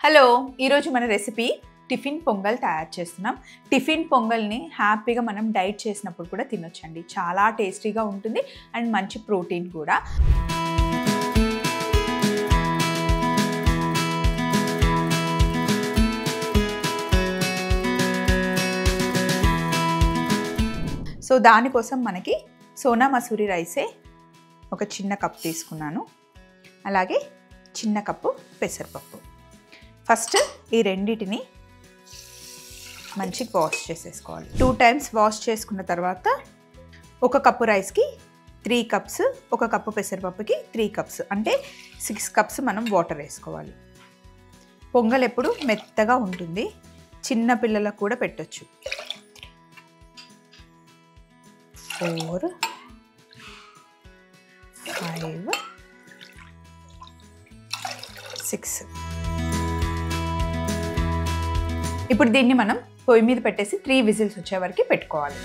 Hello ఈరోజు మన recipe tiffin pongal తయారు చేస్తున్నాం. టిఫిన్ పొంగల్ని హ్యాపీగా మనం డైట్ చేసినప్పుడు కూడా తినొచ్చండి. చాలా టేస్టీగా ఉంటుంది అండ్ మంచి ప్రోటీన్ కూడా. సో దానికోసం మనకి సోనా మసూరి రైసే ఒక చిన్న కప్ తీసుకున్నాను. అలాగే చిన్న కప్పు పెసరపప్పు. ఫస్ట్ ఈ రెండిటిని మంచిగా వాష్ చేసేసుకోవాలి. 2 times వాష్ చేసుకున్న తర్వాత ఒక కప్పు రైస్కి 3 cups, ఒక కప్పు పెసరపప్పుకి 3 cups అంటే 6 cups మనం వాటర్ వేసుకోవాలి. పొంగల్ ఎప్పుడు మెత్తగా ఉంటుంది, చిన్న పిల్లలకు కూడా పెట్టొచ్చు. 4, 5, 6. ఇప్పుడు దీన్ని మనం పొయ్యి మీద పెట్టేసి 3 whistles వచ్చే వరకు పెట్టుకోవాలి.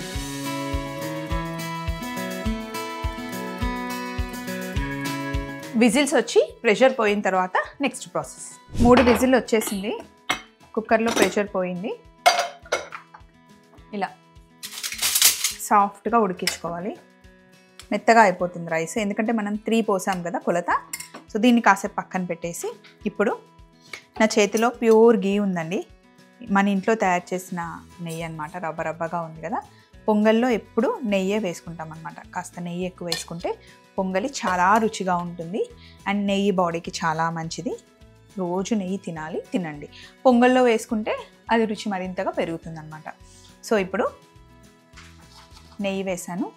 విజిల్స్ వచ్చి ప్రెషర్ పోయిన తర్వాత నెక్స్ట్ ప్రాసెస్. 3 whistles వచ్చేసింది, కుక్కర్లో ప్రెషర్ పోయింది. ఇలా సాఫ్ట్గా ఉడికించుకోవాలి. మెత్తగా అయిపోతుంది రైస్, ఎందుకంటే మనం 3 పోసాం కదా కొలత. సో దీన్ని కాసేపు పక్కన పెట్టేసి ఇప్పుడు నా చేతిలో ప్యూర్ గీ ఉందండి. మన ఇంట్లో తయారు చేసిన నెయ్యి అనమాట. రవ్వ రవ్వగా ఉంది కదా. పొంగల్లో ఎప్పుడు నెయ్యే వేసుకుంటాం అనమాట. కాస్త నెయ్యి ఎక్కువ వేసుకుంటే పొంగలి చాలా రుచిగా ఉంటుంది అండ్ నెయ్యి బాడీకి చాలా మంచిది. రోజు నెయ్యి తినండి. పొంగల్లో వేసుకుంటే అది రుచి మరింతగా పెరుగుతుంది అనమాట. సో ఇప్పుడు నెయ్యి వేసాను.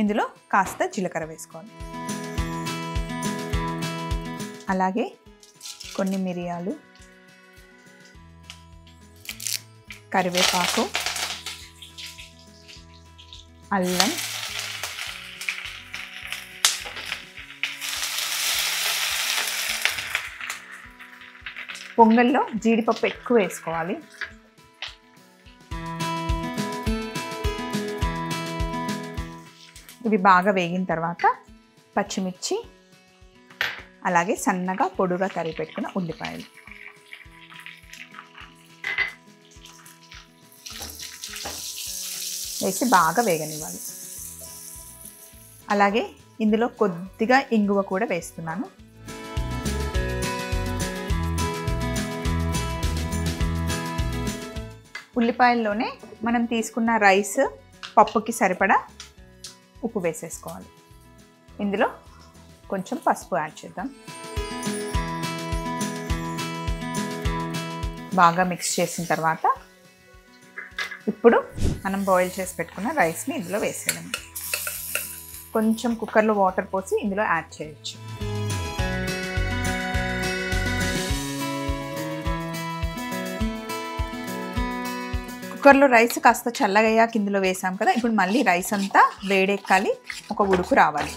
ఇందులో కాస్త జీలకర్ర వేసుకోవాలి. అలాగే కొన్ని మిరియాలు, కరివేపాకు, అల్లం, పొంగల్లో జీడిపప్పు ఎక్కువ వేసుకోవాలి. ఇవి బాగా వేగిన తర్వాత పచ్చిమిర్చి, అలాగే సన్నగా పొడుగా తరిగి పెట్టుకున్న ఉల్లిపాయలు వేసి బాగా వేగనివ్వాలి. అలాగే ఇందులో కొద్దిగా ఇంగువ కూడా వేస్తున్నాను. ఉల్లిపాయల్లోనే మనం తీసుకున్న రైస్, పప్పుకి సరిపడా ఉప్పు వేసేసుకోవాలి. ఇందులో కొంచెం పసుపు యాడ్ చేద్దాం. బాగా మిక్స్ చేసిన తర్వాత ఇప్పుడు మనం బాయిల్ చేసి పెట్టుకున్న రైస్ని ఇందులో వేసేయడం. కొంచెం కుక్కర్లో వాటర్ పోసి ఇందులో యాడ్ చేయొచ్చు. కుక్కర్లో రైస్ కాస్త చల్లగయ్యాక ఇందులో వేసాం కదా. ఇప్పుడు మళ్ళీ రైస్ అంతా వేడెక్కాలి, ఒక ఉడుకు రావాలి.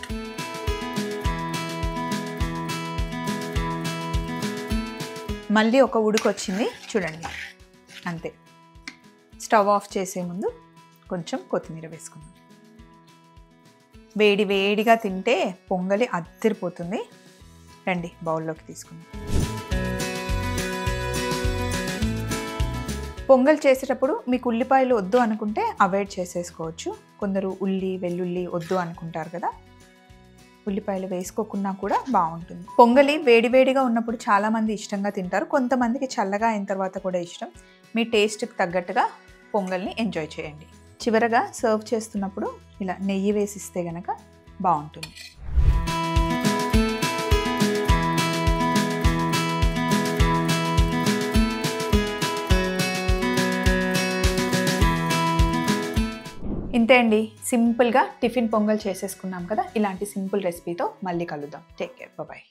మళ్ళీ ఒక ఉడుకు వచ్చింది చూడండి, అంతే. స్టవ్ ఆఫ్ చేసే ముందు కొంచెం కొత్తిమీర వేసుకుందాం. వేడి వేడిగా తింటే పొంగలి అద్దరిపోతుంది. రండి బౌల్లోకి తీసుకుందాం. పొంగల్ చేసేటప్పుడు మీకు ఉల్లిపాయలు వద్దు అనుకుంటే అవాయిడ్ చేసేసుకోవచ్చు. కొందరు ఉల్లి, వెల్లుల్లి వద్దు అనుకుంటారు కదా. ఉల్లిపాయలు వేసుకోకున్నా కూడా బాగుంటుంది. పొంగలి వేడివేడిగా ఉన్నప్పుడు చాలామంది ఇష్టంగా తింటారు. కొంతమందికి చల్లగా అయిన తర్వాత కూడా ఇష్టం. మీ టేస్ట్కి తగ్గట్టుగా పొంగల్ని ఎంజాయ్ చేయండి. చివరగా సర్వ్ చేస్తున్నప్పుడు ఇలా నెయ్యి వేసిస్తే గనక బాగుంటుంది. ఇంతే అండి, సింపుల్గా టిఫిన్ పొంగల్ చేసేసుకున్నాం కదా. ఇలాంటి సింపుల్ రెసిపీతో మళ్ళీ కలుద్దాం. Take care, bye.